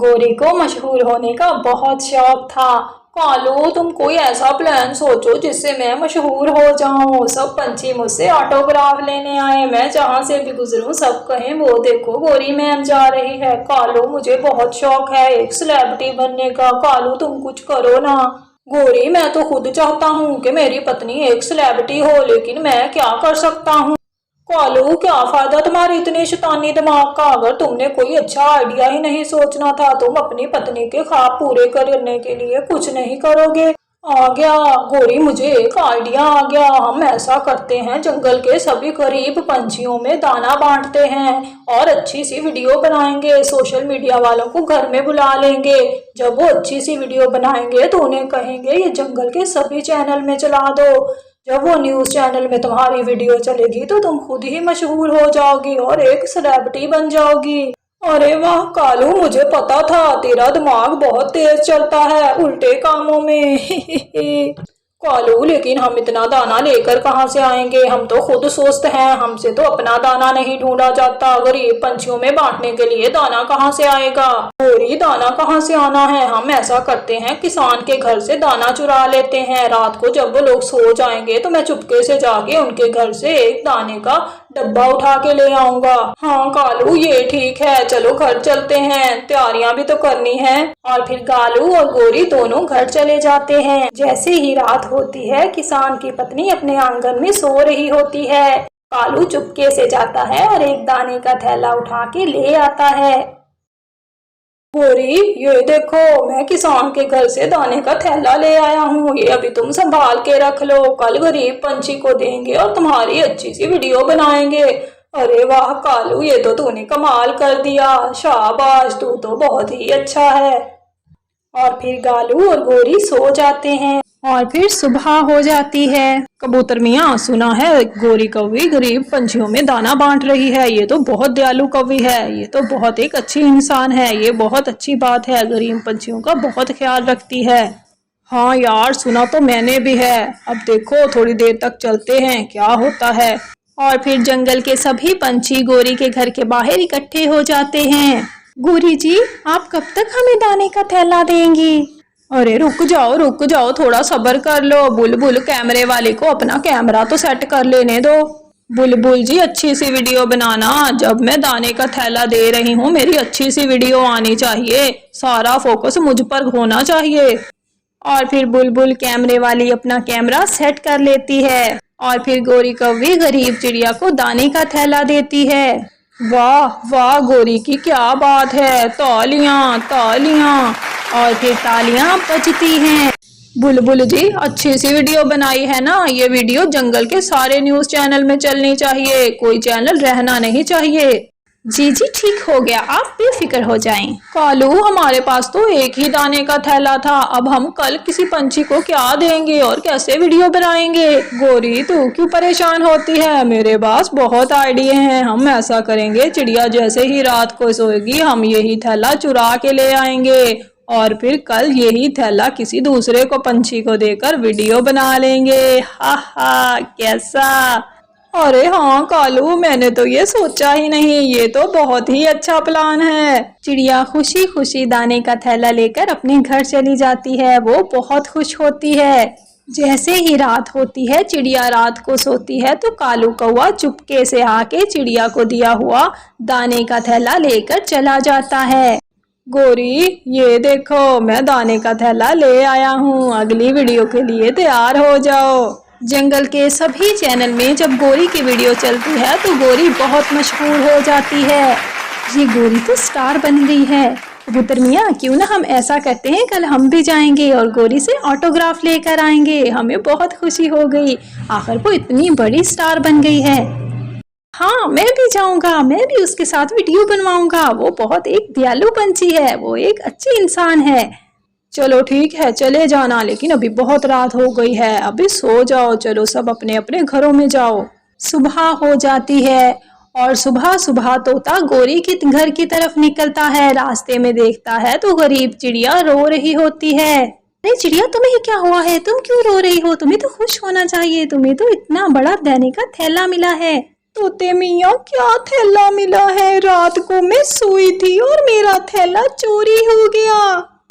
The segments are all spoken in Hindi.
गोरी को मशहूर होने का बहुत शौक था। कालू, तुम कोई ऐसा प्लान सोचो जिससे मैं मशहूर हो जाऊं। सब पंछी मुझसे ऑटोग्राफ लेने आए, मैं जहां से भी गुजरूं सब कहें वो देखो गोरी मैम जा रही है। कालू, मुझे बहुत शौक है एक सेलिब्रिटी बनने का। कालू, तुम कुछ करो ना। गोरी, मैं तो खुद चाहता हूँ कि मेरी पत्नी एक सेलिब्रिटी हो, लेकिन मैं क्या कर सकता हूँ। कालू, क्या फायदा तुम्हारे इतने शैतानी दिमाग का। अगर तुमने कोई अच्छा आइडिया ही नहीं सोचना था, तुम अपनी पत्नी के ख्वाब पूरे करने के लिए कुछ नहीं करोगे। आ गया गोरी, मुझे एक आइडिया आ गया। हम ऐसा करते हैं, जंगल के सभी गरीब पंछियों में दाना बांटते हैं और अच्छी सी वीडियो बनाएंगे। सोशल मीडिया वालों को घर में बुला लेंगे। जब वो अच्छी सी वीडियो बनाएंगे तो उन्हें कहेंगे ये जंगल के सभी चैनल में चला दो। जब वो न्यूज चैनल में तुम्हारी वीडियो चलेगी तो तुम खुद ही मशहूर हो जाओगी और एक सेलिब्रिटी बन जाओगी। अरे वाह कालू, मुझे पता था तेरा दिमाग बहुत तेज चलता है उल्टे कामों में। कालू, लेकिन हम इतना दाना लेकर कहाँ से आएंगे। हम तो खुद स्वस्थ हैं, हमसे तो अपना दाना नहीं ढूंढा जाता। गरीब पंछियों में बांटने के लिए दाना कहाँ से आएगा। गोरी, दाना कहाँ से आना है। हम ऐसा करते हैं, किसान के घर से दाना चुरा लेते हैं। रात को जब वो लोग सो जाएंगे तो मैं चुपके से जाके उनके घर से एक दाने का डब्बा उठा के ले आऊंगा। हाँ कालू, ये ठीक है, चलो घर चलते हैं, तैयारियां भी तो करनी है। और फिर कालू और गोरी दोनों घर चले जाते हैं। जैसे ही रात होती है, किसान की पत्नी अपने आंगन में सो रही होती है। कालू चुपके से जाता है और एक दाने का थैला उठा के ले आता है। गोरी, ये देखो, मैं किसान के घर से दाने का थैला ले आया हूँ, ये अभी तुम संभाल के रख लो। कल गरीब पंछी को देंगे और तुम्हारी अच्छी सी वीडियो बनाएंगे। अरे वाह कालू, ये तो तूने कमाल कर दिया, शाबाश, तू तो बहुत ही अच्छा है। और फिर गालू और गोरी सो जाते हैं और फिर सुबह हो जाती है। कबूतर मियाँ, सुना है गोरी कौवी गरीब पंछियों में दाना बांट रही है। ये तो बहुत दयालु कौवी है, ये तो बहुत एक अच्छी इंसान है, ये बहुत अच्छी बात है, गरीब पंछियों का बहुत ख्याल रखती है। हाँ यार, सुना तो मैंने भी है। अब देखो थोड़ी देर तक चलते हैं, क्या होता है। और फिर जंगल के सभी पंछी गोरी के घर के बाहर इकट्ठे हो जाते हैं। गोरी जी, आप कब तक हमें दाने का थैला देंगी। अरे रुक जाओ, थोड़ा सब्र कर लो। बुलबुल, कैमरे वाले को अपना कैमरा तो सेट कर लेने दो। बुलबुल जी, अच्छी सी वीडियो बनाना। जब मैं दाने का थैला दे रही हूँ, मेरी अच्छी सी वीडियो आनी चाहिए, सारा फोकस मुझ पर होना चाहिए। और फिर बुलबुल कैमरे वाली अपना कैमरा सेट कर लेती है और फिर गोरी कौवी गरीब चिड़िया को दाने का थैला देती है। वाह वाह, गोरी की क्या बात है, तालियां तालियां। और फिर तालियां बजती हैं। बुलबुल जी, अच्छी सी वीडियो बनाई है ना, ये वीडियो जंगल के सारे न्यूज चैनल में चलनी चाहिए, कोई चैनल रहना नहीं चाहिए। जी जी, ठीक हो गया, आप बेफिक्र हो जाएं। कालू, हमारे पास तो एक ही दाने का थैला था, अब हम कल किसी पंछी को क्या देंगे और कैसे वीडियो बनाएंगे। गोरी, तू क्यों परेशान होती है, मेरे पास बहुत आइडिया हैं। हम ऐसा करेंगे, चिड़िया जैसे ही रात को सोएगी हम यही थैला चुरा के ले आएंगे और फिर कल यही थैला किसी दूसरे को पंछी को देकर वीडियो बना लेंगे। हा हा, कैसा। अरे हाँ कालू, मैंने तो ये सोचा ही नहीं, ये तो बहुत ही अच्छा प्लान है। चिड़िया खुशी खुशी दाने का थैला लेकर अपने घर चली जाती है। वो बहुत खुश होती है। जैसे ही रात होती है, चिड़िया रात को सोती है तो कालू कौवा चुपके से आके चिड़िया को दिया हुआ दाने का थैला लेकर चला जाता है। गोरी, ये देखो, मैं दाने का थैला ले आया हूँ, अगली वीडियो के लिए तैयार हो जाओ। जंगल के सभी चैनल में जब गोरी की वीडियो चलती है तो गोरी बहुत मशहूर हो जाती है। ये गोरी तो स्टार बन गई है। कबूतर मियाँ, क्यों ना हम ऐसा करते हैं, कल हम भी जाएंगे और गोरी से ऑटोग्राफ लेकर आएंगे। हमें बहुत खुशी हो गई, आखिर वो इतनी बड़ी स्टार बन गई है। हाँ, मैं भी जाऊंगा, मैं भी उसके साथ वीडियो बनवाऊंगा। वो बहुत एक दयालु पंछी है, वो एक अच्छी इंसान है। चलो ठीक है, चले जाना, लेकिन अभी बहुत रात हो गई है, अभी सो जाओ। चलो सब अपने अपने घरों में जाओ। सुबह हो जाती है और सुबह सुबह तोता गोरी के घर की तरफ निकलता है। रास्ते में देखता है तो गरीब चिड़िया रो रही होती है। अरे चिड़िया, तुम्हें क्या हुआ है, तुम क्यों रो रही हो, तुम्हें तो खुश होना चाहिए, तुम्हें तो इतना बड़ा दाने का थैला मिला है। तोते मियाँ, क्या थैला मिला है? रात को मैं सोई थी और मेरा थैला चोरी हो गया।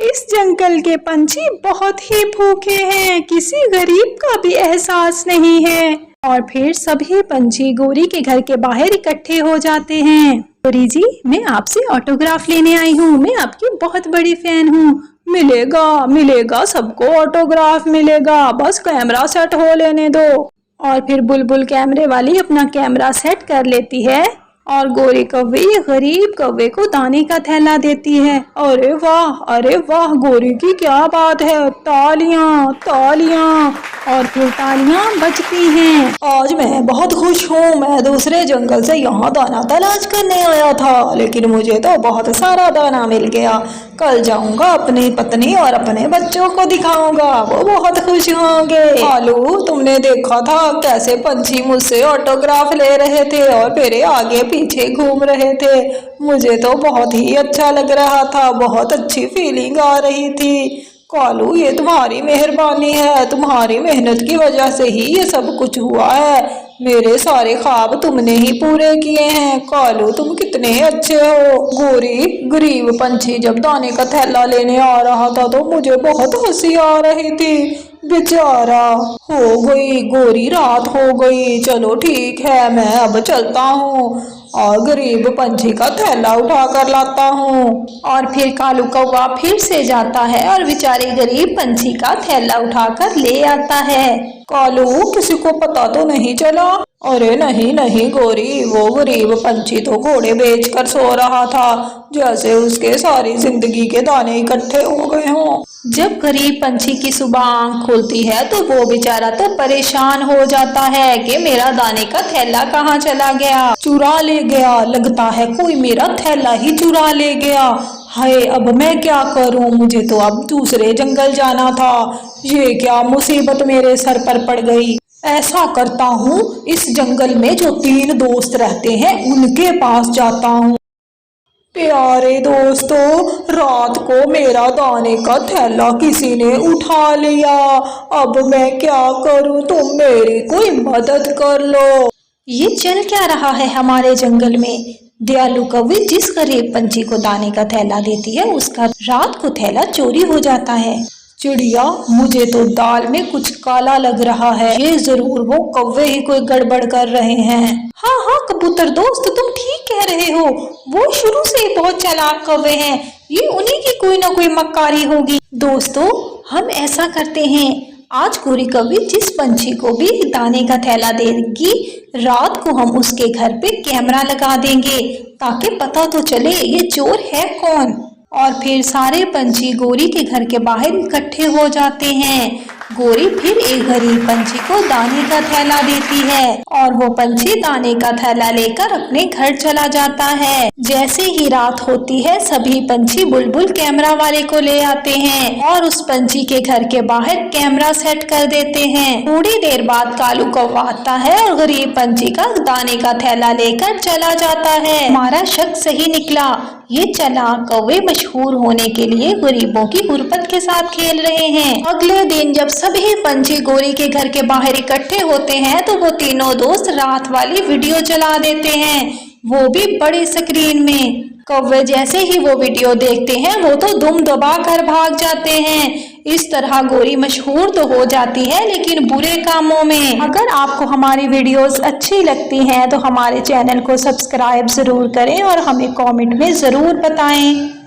इस जंगल के पंछी बहुत ही भूखे हैं, किसी गरीब का भी एहसास नहीं है। और फिर सभी पंछी गोरी के घर के बाहर इकट्ठे हो जाते हैं। गोरी जी, मैं आपसे ऑटोग्राफ लेने आई हूँ, मैं आपकी बहुत बड़ी फैन हूँ। मिलेगा मिलेगा, सबको ऑटोग्राफ मिलेगा, बस कैमरा सेट हो लेने दो। और फिर बुलबुल कैमरे वाली अपना कैमरा सेट कर लेती है और गोरी कौवे गरीब कौवे को दाने का थैला देती है। अरे वाह, गोरी की क्या बात है, तालियां तालियां। और फिर तालियां बजती हैं। आज मैं बहुत खुश हूँ, मैं दूसरे जंगल से यहाँ दाना तलाश करने आया था, लेकिन मुझे तो बहुत सारा दाना मिल गया। कल जाऊंगा अपनी पत्नी और अपने बच्चों को दिखाऊंगा, वो बहुत खुश होंगे। आलू, तुमने देखा था कैसे पंछी मुझसे ऑटोग्राफ ले रहे थे और मेरे आगे पीछे घूम रहे थे? मुझे तो बहुत ही अच्छा लग रहा था, बहुत अच्छी फीलिंग आ रही थी। कालू, ये तुम्हारी मेहरबानी है, तुम्हारी मेहनत की वजह से ही ये सब कुछ हुआ है। मेरे सारे ख्वाब तुमने ही पूरे किए हैं। कालू, तुम कितने अच्छे हो। गोरी, गरीब पंछी जब दाने का थैला लेने आ रहा था तो मुझे बहुत हंसी आ रही थी। बेचारा, हो गई गोरी, रात हो गई। चलो ठीक है, मैं अब चलता हूँ और गरीब पंछी का थैला उठा कर लाता हूँ। और फिर कालू कौवा फिर से जाता है और बेचारे गरीब पंछी का थैला उठाकर ले आता है। कालू, किसी को पता तो नहीं चला? अरे नहीं गोरी, वो गरीब पंछी तो घोड़े बेचकर सो रहा था, जैसे उसके सारी जिंदगी के दाने इकट्ठे हो गए हों। जब गरीब पंछी की सुबह आँख खुलती है तो वो बेचारा तो परेशान हो जाता है कि मेरा दाने का थैला कहाँ चला गया, चुरा ले गया, लगता है कोई मेरा थैला ही चुरा ले गया। हाय, अब मैं क्या करूं, मुझे तो अब दूसरे जंगल जाना था, ये क्या मुसीबत मेरे सर पर पड़ गई। ऐसा करता हूँ, इस जंगल में जो 3 दोस्त रहते हैं उनके पास जाता हूँ। प्यारे दोस्तों, रात को मेरा दाने का थैला किसी ने उठा लिया, अब मैं क्या करूं, तुम मेरी कोई मदद कर लो। ये चल क्या रहा है हमारे जंगल में? दयालु कौवे जिस गरीब पंछी को दाने का थैला देती है उसका रात को थैला चोरी हो जाता है। चिड़िया, मुझे तो दाल में कुछ काला लग रहा है, ये जरूर वो कौवे ही कोई गड़बड़ कर रहे हैं। हाँ कबूतर दोस्त, तुम ठीक कह रहे हो, वो शुरू से ही बहुत चालाक कौवे हैं, ये उन्हीं की कोई ना कोई मक्कारी होगी। दोस्तों, हम ऐसा करते हैं, आज गोरी कौवी जिस पंछी को भी दाने का थैला देगी, रात को हम उसके घर पे कैमरा लगा देंगे ताकि पता तो चले ये चोर है कौन। और फिर सारे पंछी गोरी के घर के बाहर इकट्ठे हो जाते हैं। गोरी फिर एक गरीब पंछी को दाने का थैला देती है और वो पंछी दाने का थैला लेकर अपने घर चला जाता है। जैसे ही रात होती है सभी पंछी बुलबुल कैमरा वाले को ले आते हैं और उस पंछी के घर के बाहर कैमरा सेट कर देते हैं। थोड़ी देर बाद कालू कौवा आता है और गरीब पंछी का दाने का थैला लेकर चला जाता है। हमारा शक सही निकला, ये चालाक कौवे मशहूर होने के लिए गरीबों की गुर्बत के साथ खेल रहे हैं। अगले दिन जब सभी पंछी गोरी के घर के बाहर इकट्ठे होते हैं तो वो तीनों दोस्त रात वाली वीडियो चला देते हैं, वो भी बड़ी स्क्रीन में। कौवे जैसे ही वो वीडियो देखते हैं वो तो दुम दबा कर भाग जाते हैं। इस तरह गोरी मशहूर तो हो जाती है लेकिन बुरे कामों में। अगर आपको हमारी वीडियोस अच्छी लगती हैं तो हमारे चैनल को सब्सक्राइब जरूर करें और हमें कमेंट में जरूर बताएं।